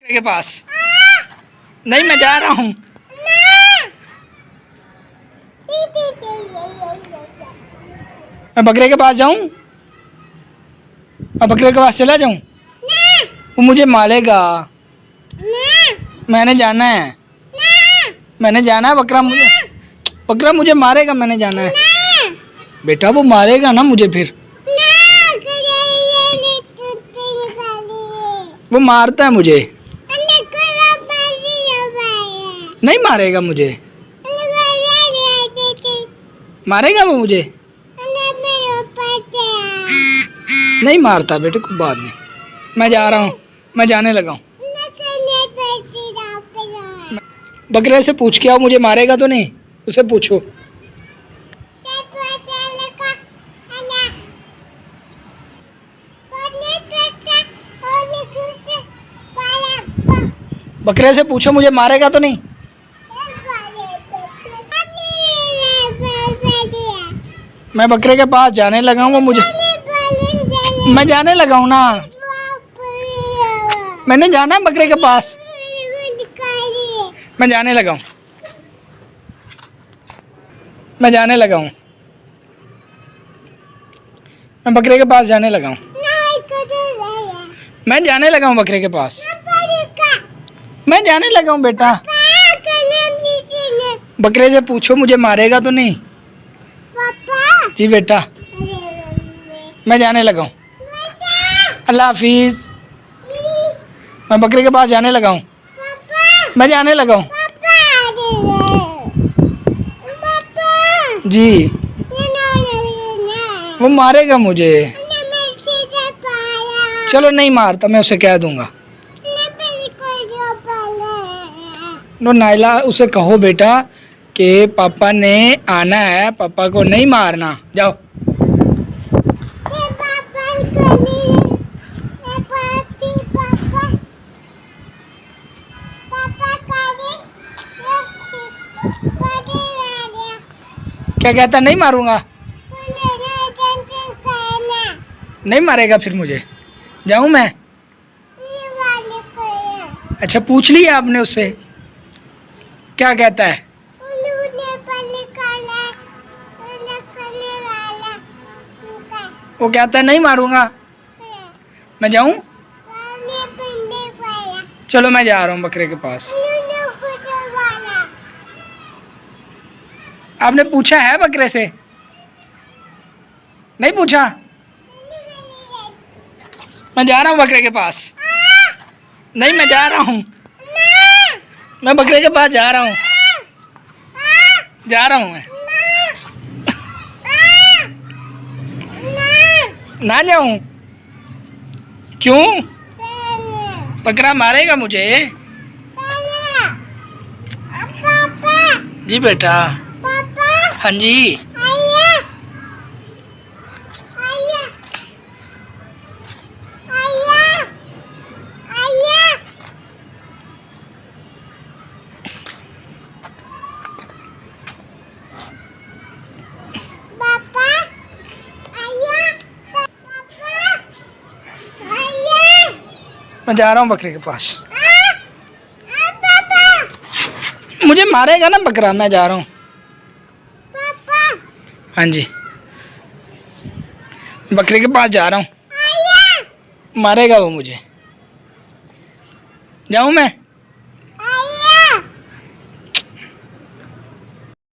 के पास नहीं, मैं जा रहा हूँ। मैं बकरे के पास जाऊं? मैं बकरे के पास चला जाऊं? वो मुझे मारेगा। मैंने जाना है, मैंने जाना है। बकरा मुझे मारेगा, मैंने जाना है। बेटा वो मारेगा ना मुझे फिर। वो मारता है मुझे। नहीं मारेगा मुझे। मारेगा वो मुझे? नहीं मारता बेटे, कोई बात नहीं। मैं जा रहा हूँ, मैं जाने लगा हूँ। बकरे से पूछ के आओ, मुझे मारेगा तो नहीं, उसे पूछो। बकरे से पूछो मुझे मारेगा तो नहीं। मैं बकरे के पास जाने लगा हूँ, वो मुझे। मैं जाने लगा हूँ ना, मैंने जाना है बकरे के पास। मैं जाने लगा हूँ, मैं जाने लगा हूँ। मैं बकरे के पास जाने लगा हूँ। मैं जाने लगा हूँ बकरे के पास। मैं जाने लगा हूँ बेटा। बकरे से पूछो मुझे मारेगा तो नहीं। जी बेटा, मैं जाने लगा हूँ। अल्लाह हाफिज। मैं बकरे के पास जाने लगा हूँ। मैं जाने लगा हूँ। जी, वो मारेगा मुझे। चलो नहीं मारता, मैं उसे कह दूंगा। नो नाइला, उसे कहो बेटा कि पापा ने आना है, पापा को नहीं मारना। जाओ। क्या कहता? नहीं मारूंगा। नहीं मारेगा फिर मुझे। जाऊं मैं? अच्छा, पूछ लिया आपने उससे? क्या कहता है? वो कहता है नहीं मारूंगा। मैं जाऊं? चलो मैं जा रहा हूँ बकरे के पास। आपने पूछा है बकरे से? नहीं पूछा? मैं जा रहा हूँ बकरे के पास। नहीं, मैं जा रहा हूँ। मैं बकरे के पास जा रहा हूँ। जा रहा हूँ मैं। ना जाऊं? क्यों? बकरा मारेगा मुझे। जी बेटा। हाँ जी। मैं जा रहा हूँ बकरे के पास। मुझे मारेगा ना बकरा, मैं जा रहा हूँ। हाँ जी, बकरे के पास जा रहा हूँ। मारेगा वो मुझे। जाऊँ मैं?